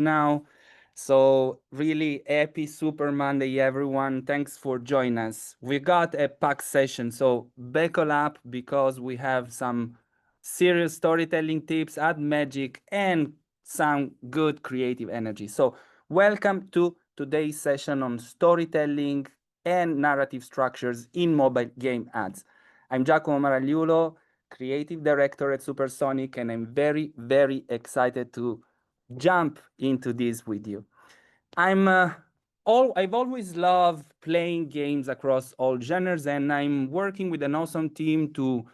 now. So really happy Super Monday, everyone. Thanks for joining us. We got a packed session, so buckle up because we have some serious storytelling tips, add magic, and some good creative energy. So welcome to today's session on storytelling and narrative structures in mobile game ads. I'm Giacomo Maragliulo, creative director at Supersonic, and I'm very, very excited to jump into this with you. I've always loved playing games across all genres, and I'm working with an awesome team to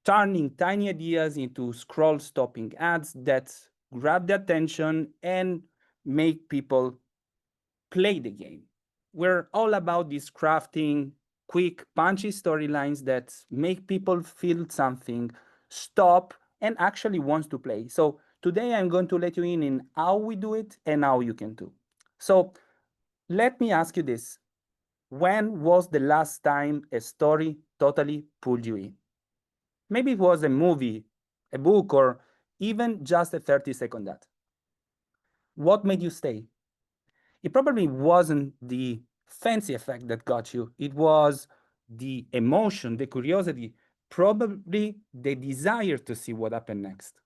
turning tiny ideas into scroll-stopping ads that grab the attention and make people play the game. We're all about this crafting quick, punchy storylines that make people feel something, stop, and actually wants to play. So today I'm going to let you in how we do it and how you can too. So let me ask you this. When was the last time a story totally pulled you in? Maybe it was a movie, a book, or even just a 30-second ad. What made you stay? It probably wasn't the fancy effect that got you. It was the emotion, the curiosity, probably the desire to see what happened next.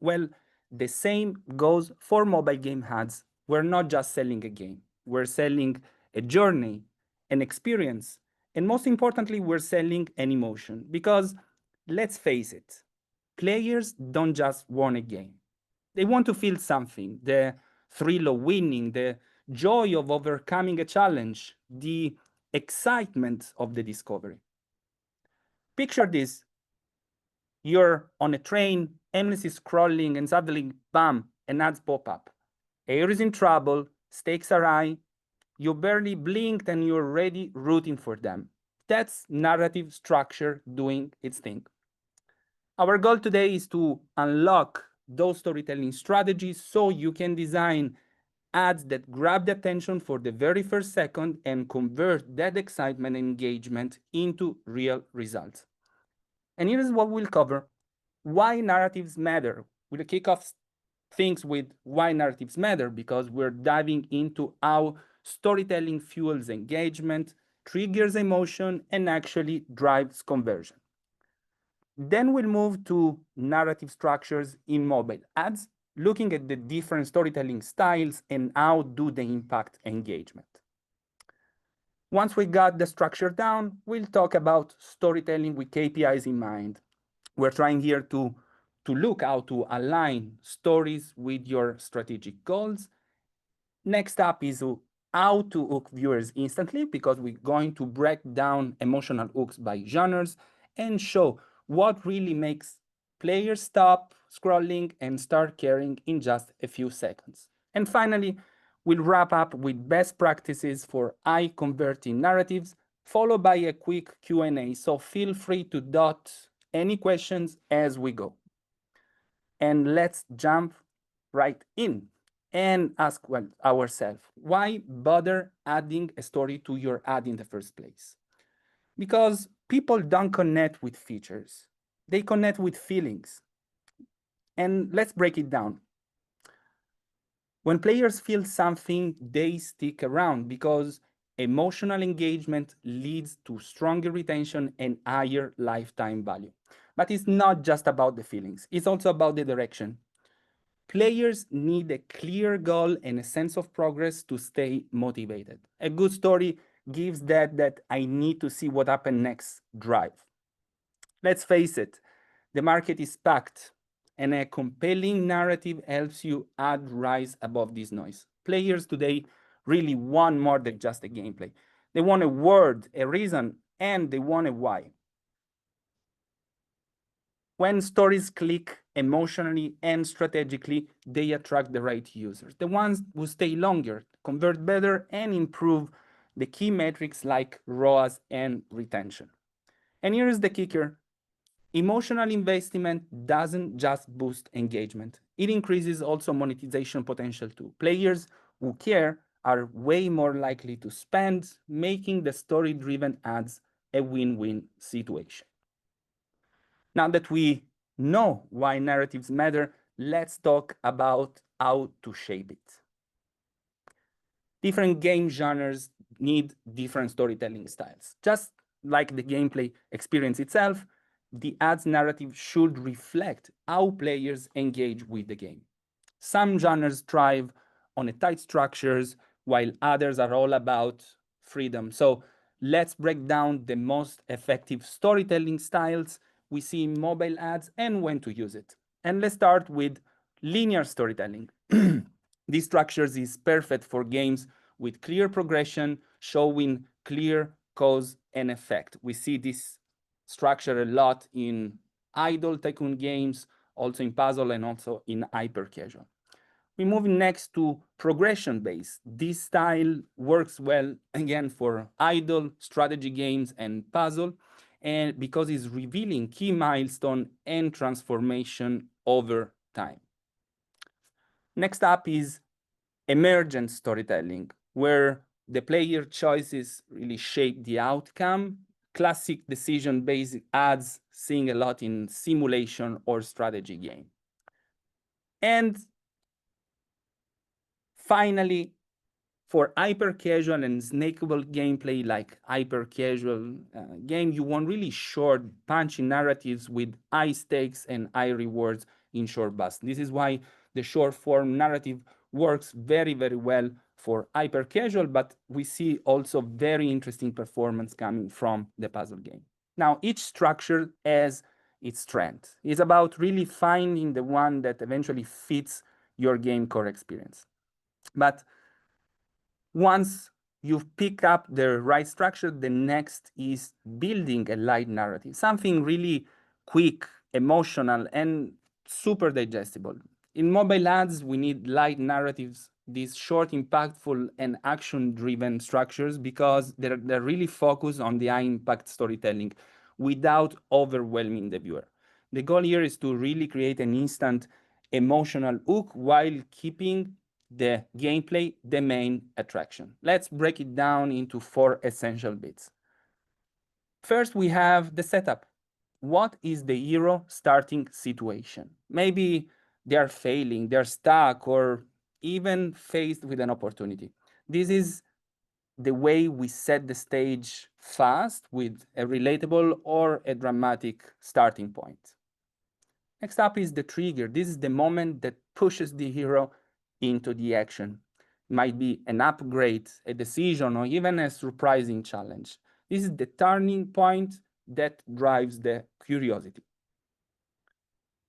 Well, the same goes for mobile game ads. We're not just selling a game, we're selling a journey, an experience, and most importantly, we're selling an emotion. Because let's face it, players don't just want a game, they want to feel something, the thrill of winning, the joy of overcoming a challenge, the excitement of the discovery. Picture this: you're on a train, aimlessly scrolling, and suddenly, bam, an ad pop up. Air is in trouble, stakes are high, you barely blinked and you're already rooting for them. That's narrative structure doing its thing. Our goal today is to unlock those storytelling strategies so you can design ads that grab the attention for the very first second and convert that excitement and engagement into real results. And here's what we'll cover: why narratives matter. We'll kick off things with why narratives matter because we're diving into how storytelling fuels engagement, triggers emotion, and actually drives conversion. Then we'll move to narrative structures in mobile ads, looking at the different storytelling styles and how do they impact engagement. Once we got the structure down, we'll talk about storytelling with KPIs in mind. We're trying here to look how to align stories with your strategic goals. Next up is how to hook viewers instantly, because we're going to break down emotional hooks by genres and show what really makes players stop scrolling and start caring in just a few seconds. And finally, we'll wrap up with best practices for high converting narratives, followed by a quick Q&A. So feel free to dot any questions as we go. And let's jump right in and ask ourselves, why bother adding a story to your ad in the first place? Because people don't connect with features, they connect with feelings. And let's break it down. When players feel something, they stick around because emotional engagement leads to stronger retention and higher lifetime value. But it's not just about the feelings, it's also about the direction. Players need a clear goal and a sense of progress to stay motivated. A good story gives that I need to see what happened next drive. Let's face it, the market is packed, and a compelling narrative helps you add rise above this noise. Players today really want more than just a gameplay. They want a word, a reason, and they want a why. When stories click emotionally and strategically, they attract the right users, the ones who stay longer, convert better, and improve the key metrics like ROAS and retention. And here is the kicker: emotional investment doesn't just boost engagement, it increases also monetization potential too. Players who care are way more likely to spend, making the story-driven ads a win-win situation. Now that we know why narratives matter, let's talk about how to shape it. Different game genres need different storytelling styles. Just like the gameplay experience itself, the ads narrative should reflect how players engage with the game. Some genres thrive on a tight structures, while others are all about freedom. So let's break down the most effective storytelling styles we see in mobile ads and when to use it. And let's start with linear storytelling. These structures is perfect for games with clear progression, showing clear cause and effect. We see this structure a lot in idle tycoon games, also in puzzle and also in hyper casual. We move next to progression based. This style works well again for idle strategy games and puzzle, and because it's revealing key milestone and transformation over time. Next up is emergent storytelling, where the player choices really shape the outcome. Classic decision-based ads seen a lot in simulation or strategy game. And finally, for hyper casual and snakeable gameplay like hyper casual game, you want really short, punchy narratives with high stakes and high rewards in short bursts. This is why the short form narrative works very, very well for hyper casual, but we see also very interesting performance coming from the puzzle game. Now, each structure has its strength. It's about really finding the one that eventually fits your game core experience. But once you've picked up the right structure, the next is building a light narrative, something really quick, emotional, and super digestible. In mobile ads, we need light narratives, these short, impactful, and action-driven structures because they're really focused on the high-impact storytelling without overwhelming the viewer. The goal here is to really create an instant emotional hook while keeping the gameplay the main attraction. Let's break it down into 4 essential bits. First, we have the setup. What is the hero starting situation? Maybe they are failing, they're stuck, or even faced with an opportunity. This is the way we set the stage fast with a relatable or a dramatic starting point. Next up is the trigger. This is the moment that pushes the hero into the action. It might be an upgrade, a decision, or even a surprising challenge. This is the turning point that drives the curiosity.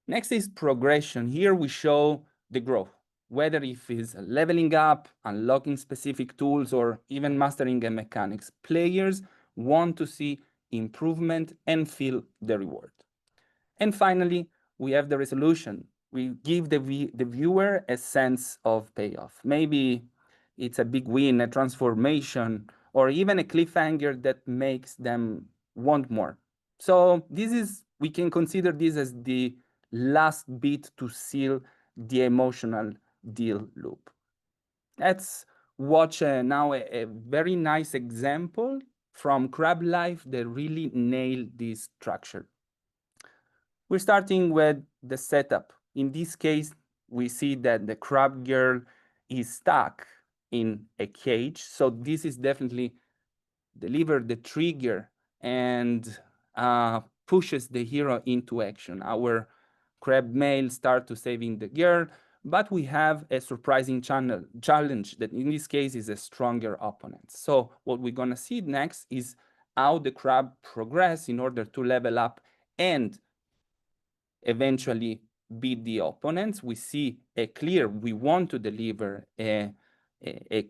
Next is progression. Here we show the growth, whether if it's leveling up, unlocking specific tools, or even mastering a mechanics. Players want to see improvement and feel the reward. And finally, we have the resolution. We give the viewer a sense of payoff. Maybe it's a big win, a transformation, or even a cliffhanger that makes them want more. So we can consider this as the last bit to seal the emotional deal loop. Let's watch now a very nice example from Crab Life that really nailed this structure. We're starting with the setup. In this case, we see that the crab girl is stuck in a cage. So this is definitely deliver the trigger and pushes the hero into action. Our crab male start to saving the girl, but we have a surprising challenge that in this case is a stronger opponent. So what we're gonna see next is how the crab progress in order to level up and eventually beat the opponents. We see we want to deliver a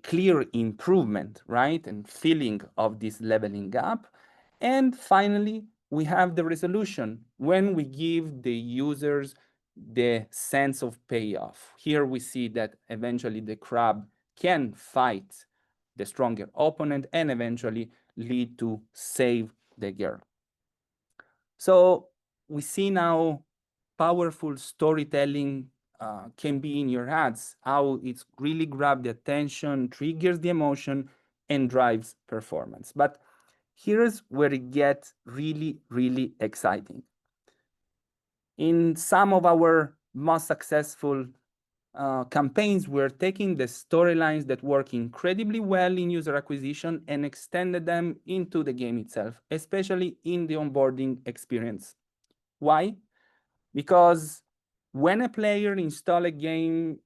clear improvement, right? And feeling of this leveling up. And finally, we have the resolution when we give the users the sense of payoff. Here we see that eventually the crab can fight the stronger opponent and eventually lead to save the girl. So we see now powerful storytelling can be in your ads, how it's really grabs the attention, triggers the emotion, and drives performance. But here's where it gets really, really exciting. In some of our most successful campaigns were taking the storylines that work incredibly well in user acquisition and extended them into the game itself, especially in the onboarding experience. Why? Because when a player installs a game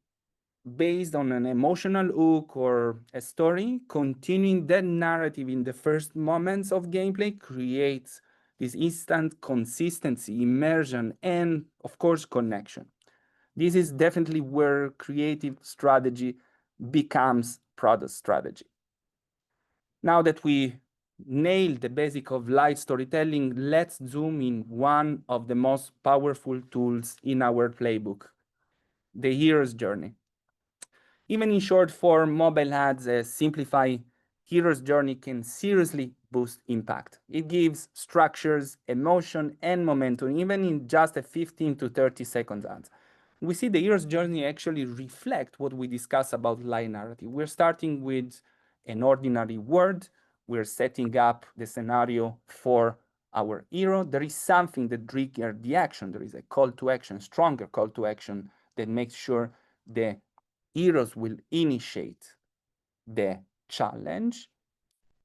based on an emotional hook or a story, continuing that narrative in the first moments of gameplay creates this instant consistency, immersion, and of course, connection. This is definitely where creative strategy becomes product strategy. Now that we nailed the basic of light storytelling, let's zoom in one of the most powerful tools in our playbook, the hero's journey. Even in short form mobile ads, a simplified hero's journey can seriously boost impact. It gives structures, emotion, and momentum, even in just a 15 to 30 seconds ads. We see the hero's journey actually reflect what we discuss about light narrative. We're starting with an ordinary word. We're setting up the scenario for our hero. There is something that triggers the action. There is a call to action, stronger call to action that makes sure the heroes will initiate the challenge.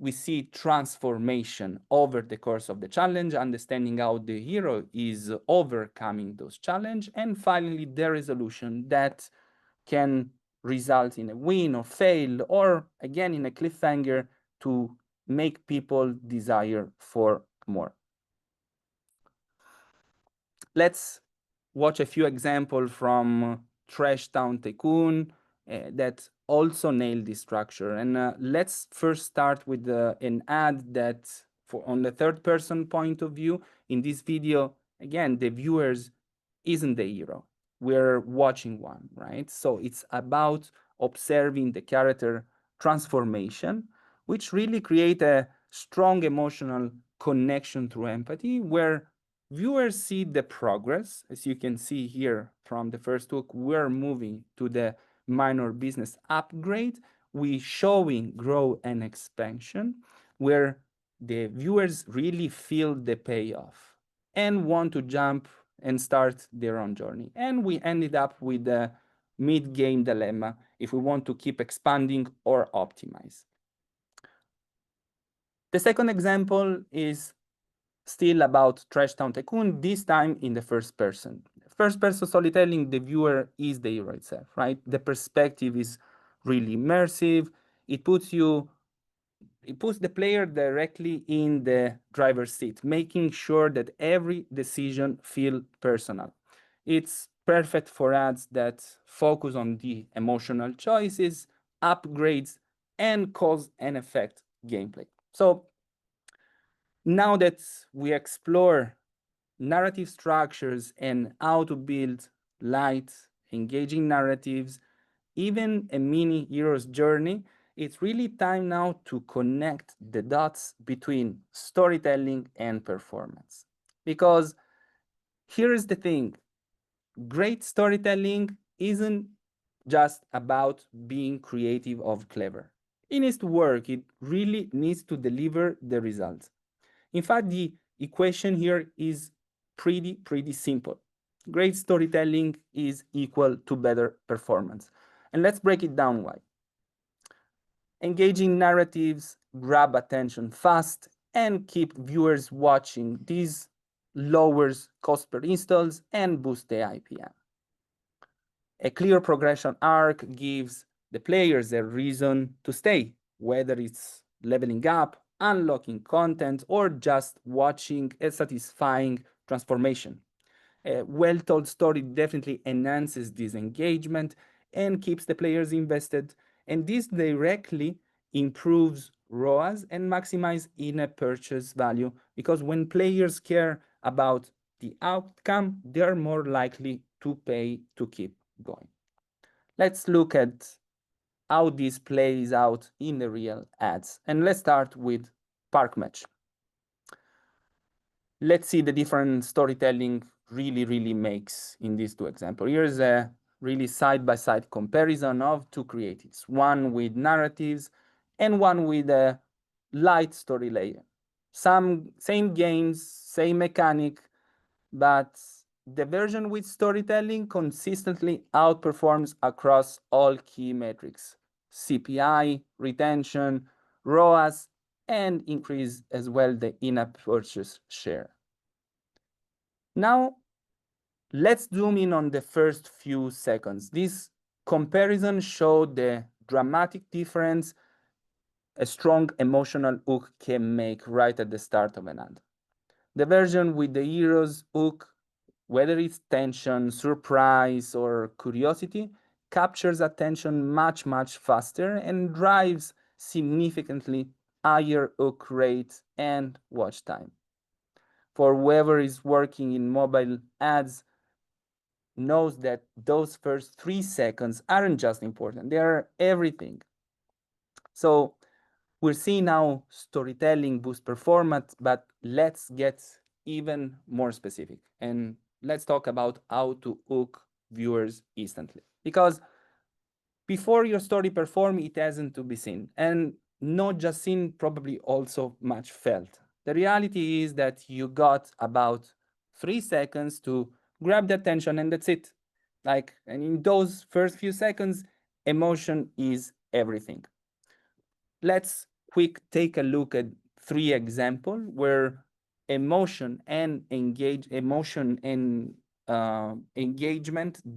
We see transformation over the course of the challenge, understanding how the hero is overcoming those challenges, and finally the resolution that can result in a win or fail, or again in a cliffhanger to make people desire for more. Let's watch a few examples from Trash Town Tycoon that also nail this structure. And let's first start with an ad that, on the third person point of view, in this video, again, the viewers isn't the hero. We're watching one, right? So it's about observing the character transformation, which really create a strong emotional connection through empathy, where viewers see the progress. As you can see here from the first hook, we're moving to the minor business upgrade. We showing growth and expansion, where the viewers really feel the payoff and want to jump and start their own journey. And we ended up with a mid-game dilemma if we want to keep expanding or optimize. The second example is still about Trash Town Tycoon, this time in the first person. First person storytelling, the viewer is the hero itself, right? The perspective is really immersive. It puts the player directly in the driver's seat, making sure that every decision feels personal. It's perfect for ads that focus on the emotional choices, upgrades, and cause and effect gameplay. So now that we explore narrative structures and how to build light, engaging narratives, even a mini hero's journey, it's really time now to connect the dots between storytelling and performance. Because here is the thing, great storytelling isn't just about being creative or clever. It needs to work. It really needs to deliver the results. In fact, the equation here is pretty simple. Great storytelling is equal to better performance. And let's break it down why. Engaging narratives grab attention fast and keep viewers watching. This lowers cost per installs and boosts the IPM. A clear progression arc gives the players a reason to stay, whether it's leveling up, unlocking content, or just watching a satisfying transformation. A well-told story definitely enhances this engagement and keeps the players invested, and this directly improves ROAS and maximize in-app purchase value, because when players care about the outcome, they're more likely to pay to keep going. Let's look at how this plays out in the real ads. And let's start with Park Match. Let's see the different storytelling really makes in these two examples. Here's a really side-by-side comparison of two creatives, one with narratives and one with a light story layer. Same games, same mechanic, but the version with storytelling consistently outperforms across all key metrics: CPI, retention, ROAS, and increase as well the in-app purchase share. Now, let's zoom in on the first few seconds. This comparison showed the dramatic difference a strong emotional hook can make right at the start of an ad. The version with the hero's hook, whether it's tension, surprise, or curiosity, captures attention much, much faster and drives significantly higher hook rates and watch time. For whoever is working in mobile ads, knows that those first 3 seconds aren't just important, they are everything. So we're seeing now storytelling boost performance, but let's get even more specific and let's talk about how to hook viewers instantly. Because before your story perform, it hasn't to be seen, and not just seen, probably also much felt. The reality is that you got about 3 seconds to grab the attention, and that's it. And in those first few seconds, emotion is everything. Let's quick take a look at 3 examples where emotion and engagement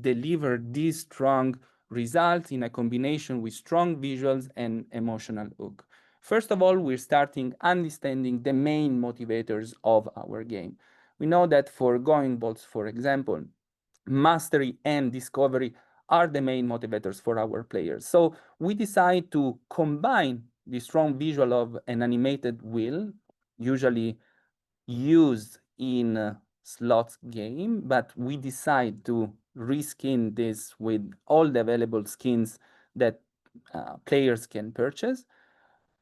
deliver these strong results in a combination with strong visuals and emotional hook. First of all, we're starting understanding the main motivators of our game. We know that for going balls, for example, mastery and discovery are the main motivators for our players. So we decide to combine the strong visual of an animated wheel, usually used in a slots game, but we decide to reskin this with all the available skins that players can purchase.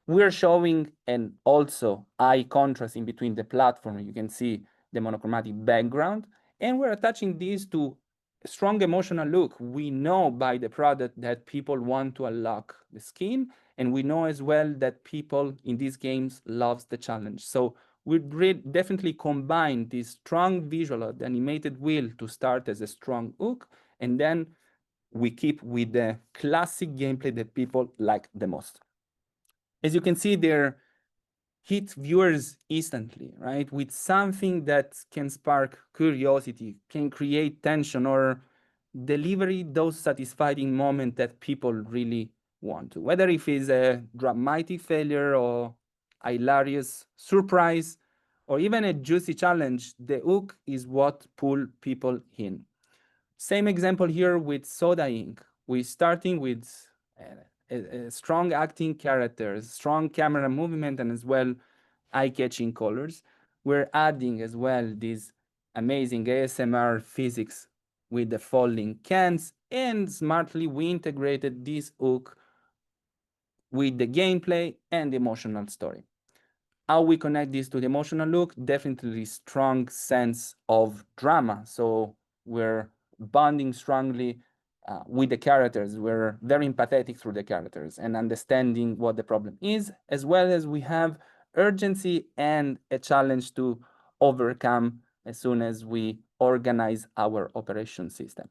We're showing an also high contrast in between the platform. You can see the monochromatic background, and we're attaching this to a strong emotional look. We know by the product that people want to unlock the skin, and we know as well that people in these games loves the challenge. So we definitely combine this strong visual of the animated wheel to start as a strong hook, and then we keep with the classic gameplay that people like the most. As you can see, they're hit viewers instantly, right? With something that can spark curiosity, can create tension, or deliver those satisfying moments that people really want to. Whether if it's a dramatic failure or a hilarious surprise, or even a juicy challenge, the hook is what pull people in. Same example here with Soda Ink. We're starting with strong acting characters, strong camera movement, and as well eye-catching colors. We're adding as well these amazing ASMR physics with the falling cans, and smartly we integrated this hook with the gameplay and the emotional story. How we connect this to the emotional look? Definitely strong sense of drama. So we're bonding strongly with the characters. We're very empathetic through the characters and understanding what the problem is, as well as we have urgency and a challenge to overcome as soon as we organize our operation system.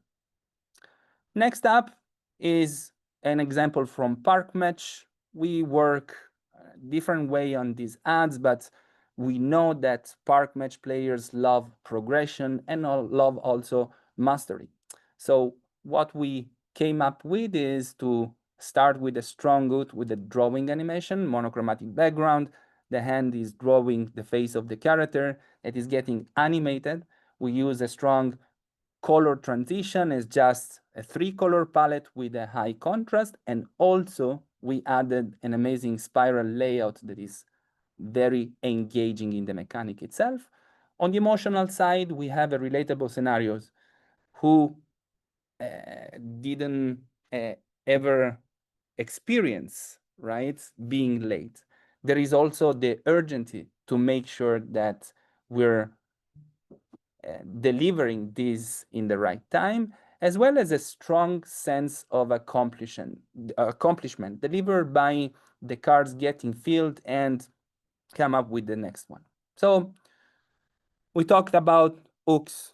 Next up is an example from Park Match. We work a different way on these ads, but we know that Park Match players love progression and love also mastery. So what we came up with is to start with a strong hook with a drawing animation, monochromatic background. The hand is drawing the face of the character that is getting animated. We use a strong color transition is just a 3-color palette with a high contrast, and also we added an amazing spiral layout that is very engaging in the mechanic itself. On the emotional side, we have a relatable scenarios who didn't ever experience, right, being late. There is also the urgency to make sure that we're delivering this in the right time, as well as a strong sense of accomplishment delivered by the cards getting filled and come up with the next one. So we talked about hooks,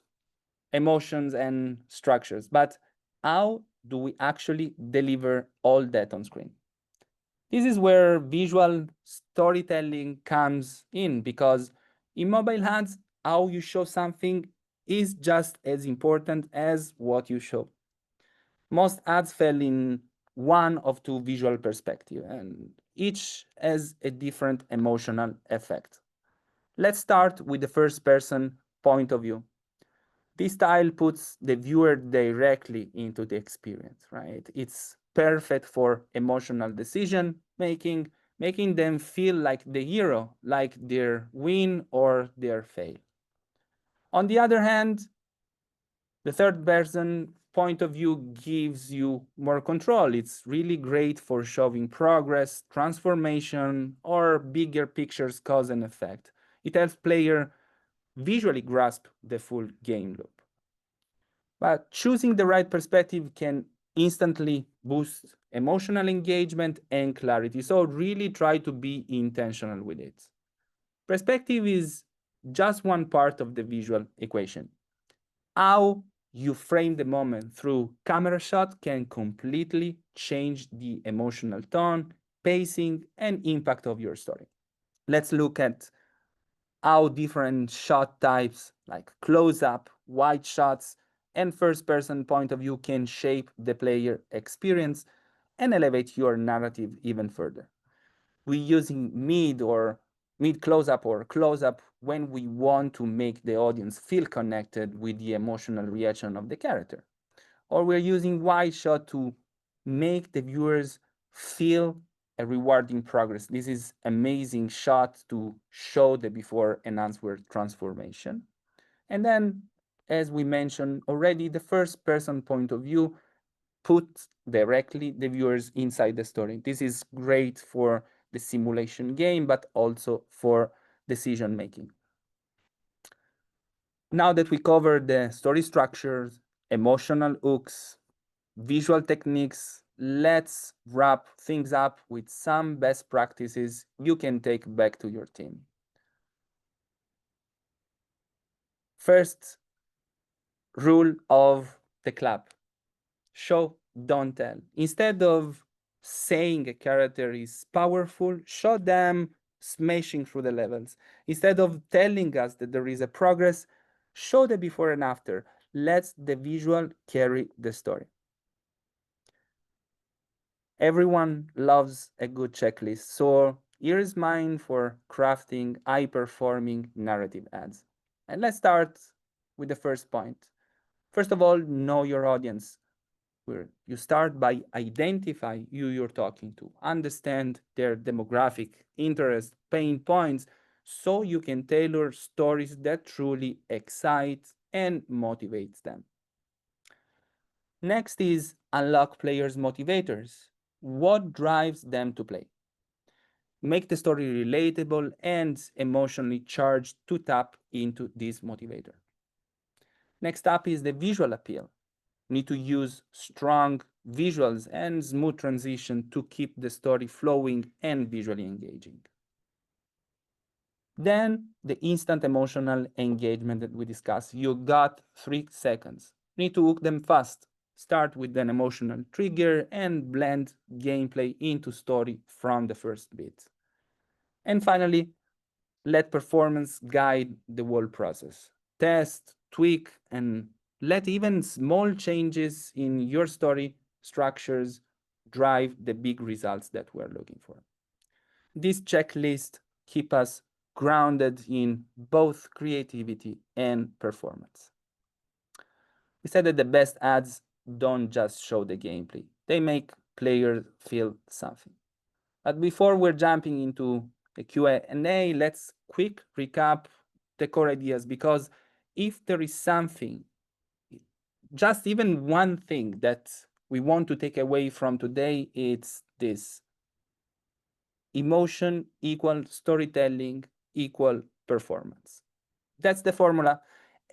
emotions and structures. But how do we actually deliver all that on screen? This is where visual storytelling comes in, because in mobile ads, how you show something is just as important as what you show. Most ads fell in one of two visual perspectives, and each has a different emotional effect. Let's start with the first person point of view. This style puts the viewer directly into the experience, right? It's perfect for emotional decision making, making them feel like the hero, like their win or their fail. On the other hand, the third person point of view gives you more control. It's really great for showing progress, transformation, or bigger pictures cause and effect. It helps player visually grasp the full game loop. But choosing the right perspective can instantly boost emotional engagement and clarity. So really try to be intentional with it. Perspective is just one part of the visual equation. How you frame the moment through camera shot can completely change the emotional tone, pacing, and impact of your story. Let's look at how different shot types like close up, wide shots, and first person point of view can shape the player experience and elevate your narrative even further. We're using mid close up or close up when we want to make the audience feel connected with the emotional reaction of the character. Or we're using wide shot to make the viewers feel a rewarding progress. This is amazing shot to show the before and after transformation. And then, as we mentioned already, the first person point of view puts directly the viewers inside the story. This is great for the simulation game, but also for decision making. Now that we covered the story structures, emotional hooks, visual techniques, let's wrap things up with some best practices you can take back to your team. First rule of the club: show, don't tell. Instead of saying a character is powerful, show them smashing through the levels. Instead of telling us that there is a progress, show the before and after. Let the visual carry the story. Everyone loves a good checklist, so here is mine for crafting high-performing narrative ads. And let's start with the first point. First of all, know your audience. Where you start by identify who you're talking to, understand their demographic, interest, pain points, so you can tailor stories that truly excite and motivates them. Next is unlock players' motivators. What drives them to play? Make the story relatable and emotionally charged to tap into this motivator. Next up is the visual appeal. Need to use strong visuals and smooth transition to keep the story flowing and visually engaging. Then the instant emotional engagement that we discussed. You got 3 seconds. Need to hook them fast. Start with an emotional trigger and blend gameplay into story from the first bit. And finally, let performance guide the whole process. Test, tweak, and let even small changes in your story structures drive the big results that we're looking for. This checklist keep us grounded in both creativity and performance. We said that the best ads don't just show the gameplay, they make players feel something. But before we're jumping into the Q&A, let's quick recap the core ideas, because if there is something, just even one thing that we want to take away from today, it's this: emotion equal storytelling equal performance. That's the formula.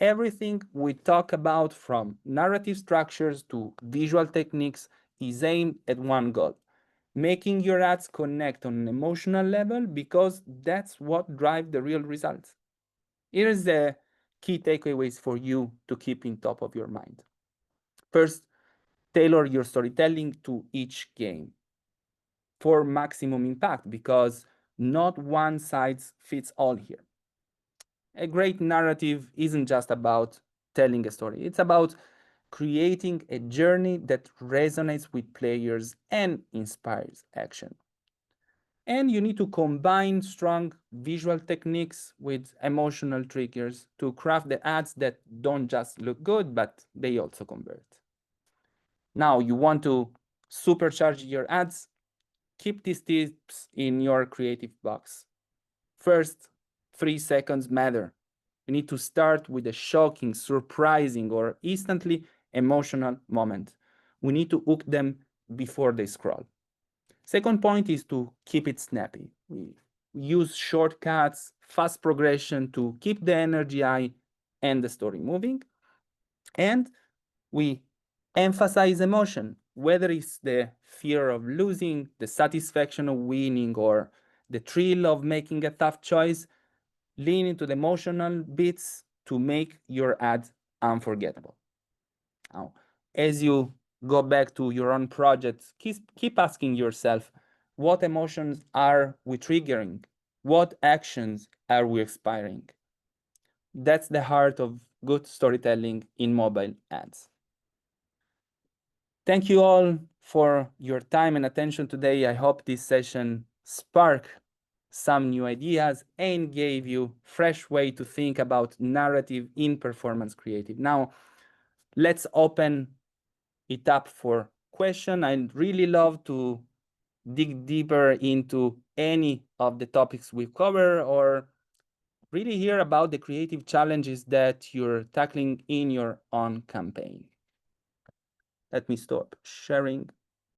Everything we talk about, from narrative structures to visual techniques, is aimed at one goal: making your ads connect on an emotional level, because that's what drives the real results. Here's the key takeaways for you to keep in top of your mind. First, tailor your storytelling to each game for maximum impact, because not one size fits all here. A great narrative isn't just about telling a story, it's about creating a journey that resonates with players and inspires action. And you need to combine strong visual techniques with emotional triggers to craft the ads that don't just look good, but they also convert. Now, you want to supercharge your ads? Keep these tips in your creative box. First, 3 seconds matter. You need to start with a shocking, surprising, or instantly emotional moment. We need to hook them before they scroll. Second point is to keep it snappy. We use shortcuts, fast progression to keep the energy high and the story moving. And we emphasize emotion, whether it's the fear of losing, the satisfaction of winning, or the thrill of making a tough choice. Lean into the emotional bits to make your ad unforgettable. Now, as you go back to your own projects, keep asking yourself, what emotions are we triggering? What actions are we inspiring? That's the heart of good storytelling in mobile ads. Thank you all for your time and attention today. I hope this session sparked some new ideas and gave you fresh way to think about narrative in performance creative. Now, let's open it up for question. I'd really love to dig deeper into any of the topics we cover, or really hear about the creative challenges that you're tackling in your own campaign. Let me stop sharing.